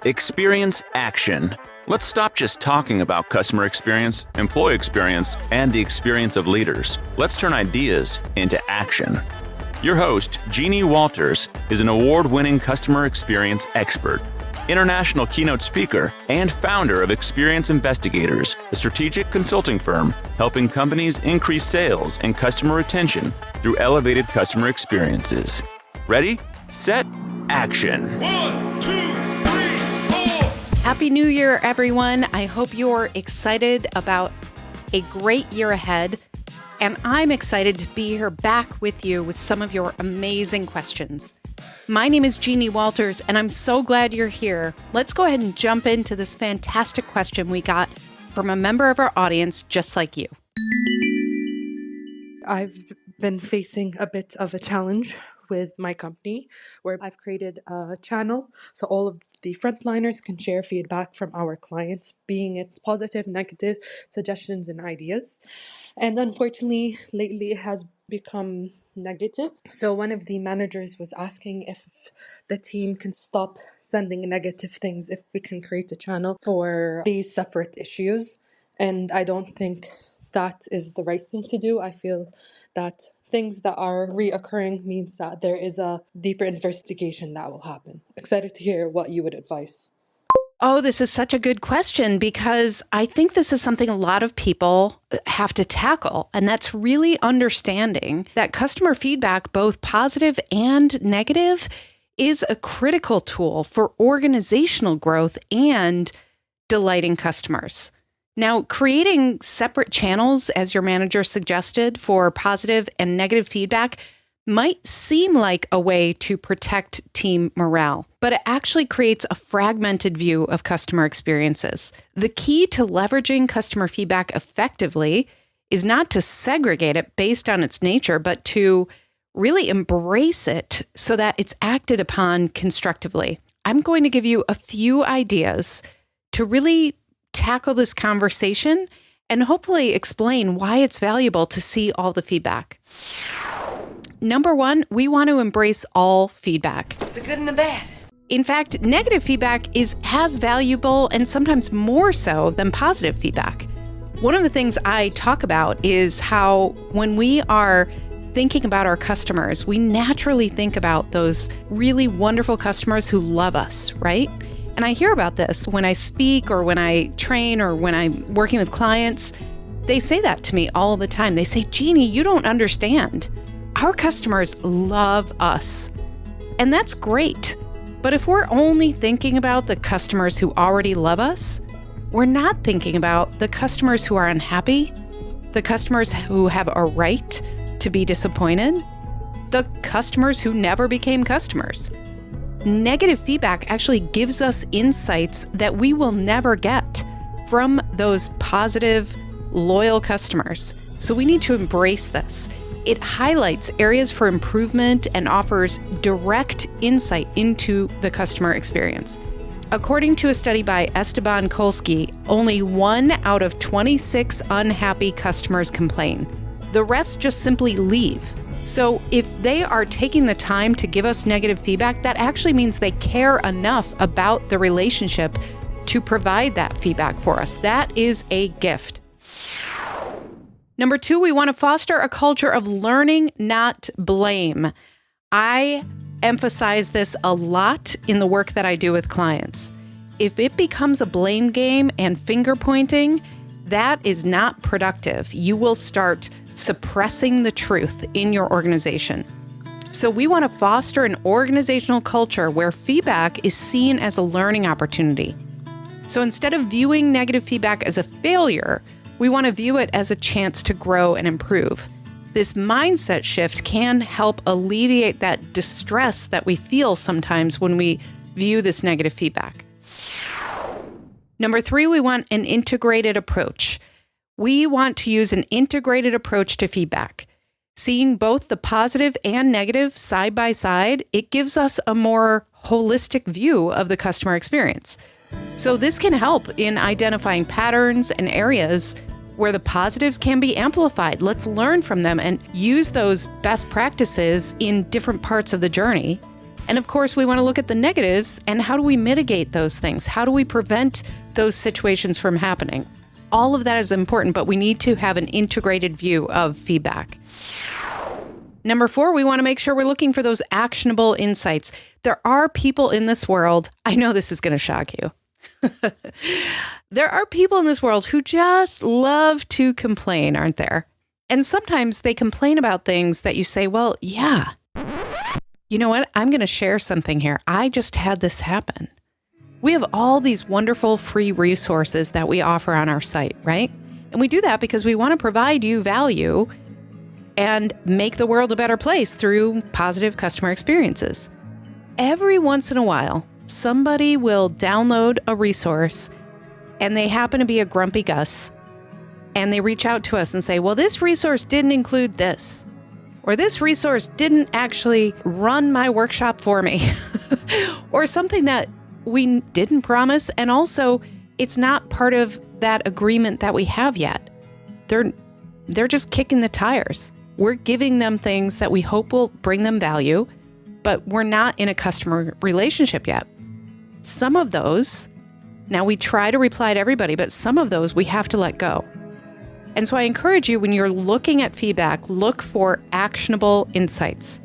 Experience action. Let's stop just talking about customer experience, employee experience, and the experience of leaders. Let's turn ideas into action. Your host, Jeannie Walters, is an award-winning customer experience expert, international keynote speaker, and founder of Experience Investigators, a strategic consulting firm helping companies increase sales and customer retention through elevated customer experiences. Ready, set, action. 1, 2, 3, 4. Happy New Year, everyone. I hope you're excited about a great year ahead. And I'm excited to be here back with you with some of your amazing questions. My name is Jeannie Walters, and I'm so glad you're here. Let's go ahead and jump into this fantastic question we got from a member of our audience just like you. I've been facing a bit of a challenge with my company where I've created a channel so all of the frontliners can share feedback from our clients, being it positive, negative, suggestions, and ideas. And unfortunately, lately it has become negative. So one of the managers was asking if the team can stop sending negative things, if we can create a channel for these separate issues. And I don't think that is the right thing to do. I feel that things that are reoccurring means that there is a deeper investigation that will happen. Excited to hear what you would advise. Oh, this is such a good question because I think this is something a lot of people have to tackle. And that's really understanding that customer feedback, both positive and negative, is a critical tool for organizational growth and delighting customers. Now, creating separate channels, as your manager suggested, for positive and negative feedback might seem like a way to protect team morale, but it actually creates a fragmented view of customer experiences. The key to leveraging customer feedback effectively is not to segregate it based on its nature, but to really embrace it so that it's acted upon constructively. I'm going to give you a few ideas to really tackle this conversation and hopefully explain why it's valuable to see all the feedback. Number one, we want to embrace all feedback. The good and the bad. In fact, negative feedback is as valuable and sometimes more so than positive feedback. One of the things I talk about is how when we are thinking about our customers, we naturally think about those really wonderful customers who love us, right? And I hear about this when I speak or when I train or when I'm working with clients. They say that to me all the time. They say, Jeannie, you don't understand. Our customers love us. And that's great. But if we're only thinking about the customers who already love us, we're not thinking about the customers who are unhappy, the customers who have a right to be disappointed, the customers who never became customers. Negative feedback actually gives us insights that we will never get from those positive, loyal customers. So we need to embrace this. It highlights areas for improvement and offers direct insight into the customer experience. According to a study by Esteban Kolsky, only 1 out of 26 unhappy customers complain. The rest just simply leave. So if they are taking the time to give us negative feedback, that actually means they care enough about the relationship to provide that feedback for us. That is a gift. Number two, we want to foster a culture of learning, not blame. I emphasize this a lot in the work that I do with clients. If it becomes a blame game and finger pointing, that is not productive. You will start suppressing the truth in your organization. So we want to foster an organizational culture where feedback is seen as a learning opportunity. So instead of viewing negative feedback as a failure, we want to view it as a chance to grow and improve. This mindset shift can help alleviate that distress that we feel sometimes when we view this negative feedback. Number three, we want an integrated approach. We want to use an integrated approach to feedback. Seeing both the positive and negative side by side, it gives us a more holistic view of the customer experience. So this can help in identifying patterns and areas where the positives can be amplified. Let's learn from them and use those best practices in different parts of the journey. And of course, we want to look at the negatives and how do we mitigate those things? How do we prevent those situations from happening? All of that is important, but we need to have an integrated view of feedback. Number 4, we want to make sure we're looking for those actionable insights. There are people in this world, I know this is going to shock you. There are people in this world who just love to complain, aren't there? And sometimes they complain about things that you say, well, yeah, you know what? I'm going to share something here. I just had this happen. We have all these wonderful free resources that we offer on our site, right? And we do that because we want to provide you value and make the world a better place through positive customer experiences. Every once in a while, somebody will download a resource and they happen to be a grumpy Gus and they reach out to us and say, well, this resource didn't include this, or this resource didn't actually run my workshop for me, or something that we didn't promise. And also, it's not part of that agreement that we have yet. They're just kicking the tires. We're giving them things that we hope will bring them value, but we're not in a customer relationship yet. Some of those, now we try to reply to everybody, but some of those we have to let go. And so I encourage you, when you're looking at feedback, look for actionable insights.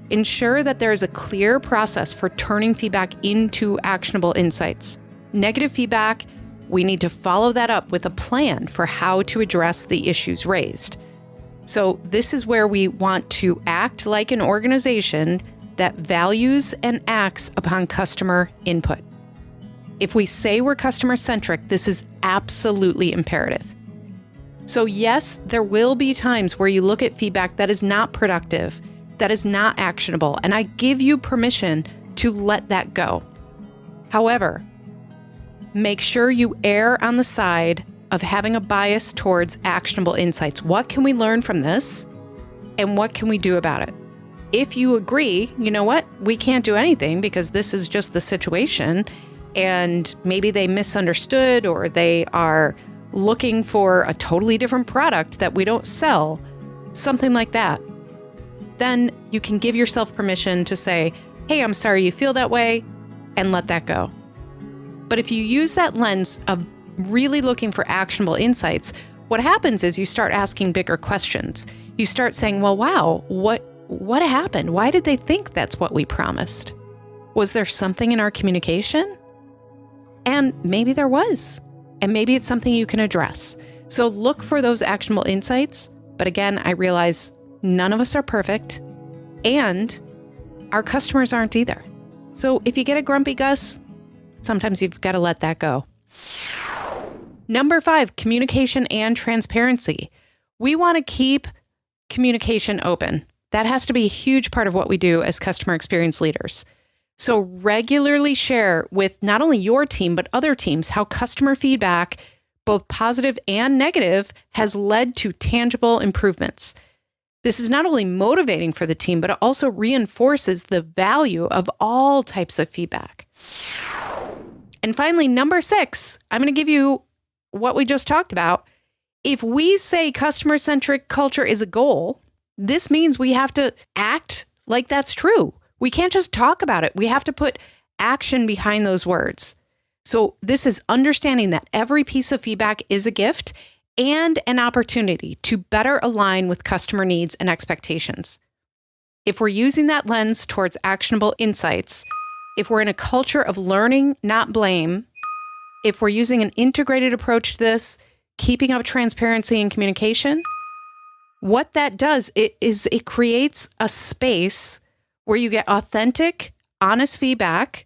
Ensure that there is a clear process for turning feedback into actionable insights. Negative feedback, we need to follow that up with a plan for how to address the issues raised. So this is where we want to act like an organization that values and acts upon customer input. If we say we're customer-centric, this is absolutely imperative. So yes, there will be times where you look at feedback that is not productive, that is not actionable, and I give you permission to let that go. However, make sure you err on the side of having a bias towards actionable insights. What can we learn from this? And what can we do about it? If you agree, you know what, we can't do anything because this is just the situation, and maybe they misunderstood or they are looking for a totally different product that we don't sell, something like that, then you can give yourself permission to say, hey, I'm sorry you feel that way, and let that go. But if you use that lens of really looking for actionable insights, what happens is you start asking bigger questions. You start saying, well, wow, what happened? Why did they think that's what we promised? Was there something in our communication? And maybe there was. And maybe it's something you can address. So look for those actionable insights. But again, I realize none of us are perfect, and our customers aren't either. So if you get a grumpy Gus, sometimes you've got to let that go. Number 5, communication and transparency. We want to keep communication open. That has to be a huge part of what we do as customer experience leaders. So regularly share with not only your team, but other teams how customer feedback, both positive and negative, has led to tangible improvements. This is not only motivating for the team, but it also reinforces the value of all types of feedback. And finally, number 6, I'm going to give you what we just talked about. If we say customer-centric culture is a goal, this means we have to act like that's true. We can't just talk about it. We have to put action behind those words. So this is understanding that every piece of feedback is a gift and an opportunity to better align with customer needs and expectations. If we're using that lens towards actionable insights, if we're in a culture of learning, not blame, if we're using an integrated approach to this, keeping up transparency and communication, what that does is it creates a space where you get authentic, honest feedback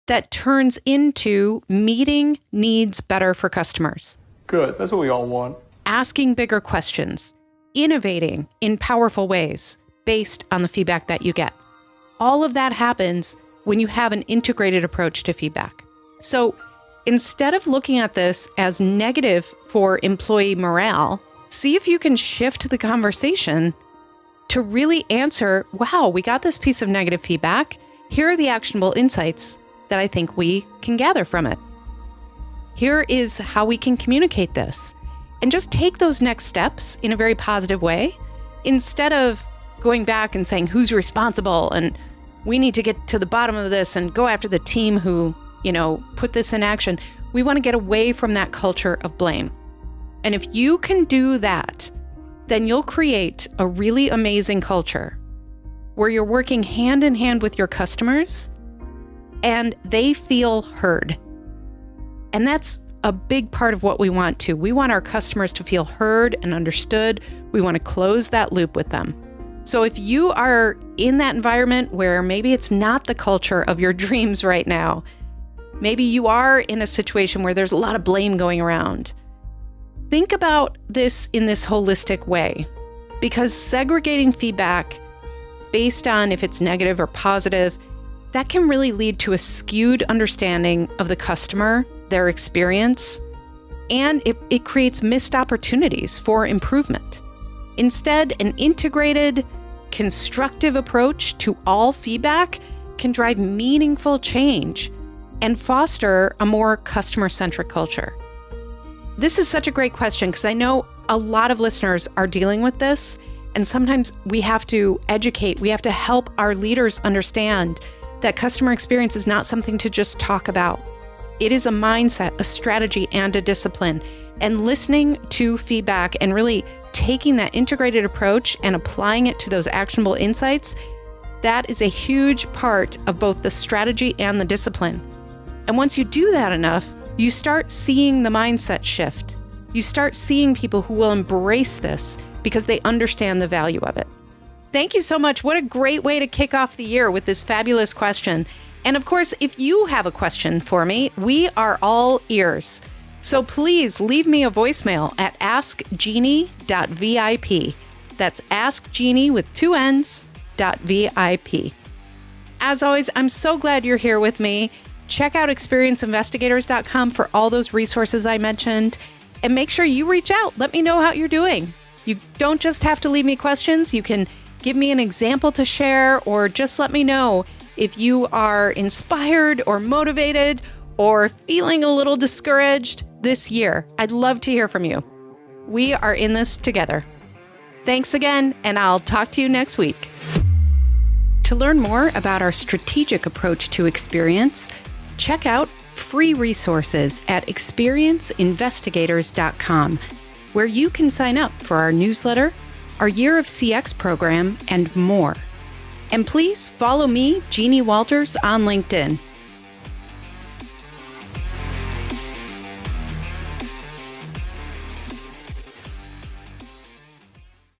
that turns into meeting needs better for customers. Good. That's what we all want. Asking bigger questions, innovating in powerful ways based on the feedback that you get. All of that happens when you have an integrated approach to feedback. So instead of looking at this as negative for employee morale, see if you can shift the conversation to really answer, wow, we got this piece of negative feedback. Here are the actionable insights that I think we can gather from it. Here is how we can communicate this. And just take those next steps in a very positive way, instead of going back and saying who's responsible and we need to get to the bottom of this and go after the team who, put this in action. We want to get away from that culture of blame. And if you can do that, then you'll create a really amazing culture where you're working hand in hand with your customers and they feel heard. And that's a big part of what we want to. We want our customers to feel heard and understood. We want to close that loop with them. So if you are in that environment where maybe it's not the culture of your dreams right now, maybe you are in a situation where there's a lot of blame going around, think about this in this holistic way, because segregating feedback based on if it's negative or positive, that can really lead to a skewed understanding of the customer, their experience, and it creates missed opportunities for improvement. Instead, an integrated, constructive approach to all feedback can drive meaningful change and foster a more customer-centric culture. This is such a great question because I know a lot of listeners are dealing with this, and sometimes we have to educate, we have to help our leaders understand that customer experience is not something to just talk about. It is a mindset, a strategy, and a discipline. And listening to feedback and really taking that integrated approach and applying it to those actionable insights, that is a huge part of both the strategy and the discipline. And once you do that enough, you start seeing the mindset shift. You start seeing people who will embrace this because they understand the value of it. Thank you so much. What a great way to kick off the year with this fabulous question. And of course, if you have a question for me, we are all ears. So please leave me a voicemail at askjeannie.vip. That's askjeannie with 2 N's.vip. As always, I'm so glad you're here with me. Check out experienceinvestigators.com for all those resources I mentioned. And make sure you reach out. Let me know how you're doing. You don't just have to leave me questions. You can give me an example to share, or just let me know if you are inspired or motivated or feeling a little discouraged this year. I'd love to hear from you. We are in this together. Thanks again, and I'll talk to you next week. To learn more about our strategic approach to experience, check out free resources at experienceinvestigators.com, where you can sign up for our newsletter, our Year of CX program, and more. And please follow me, Jeannie Walters, on LinkedIn.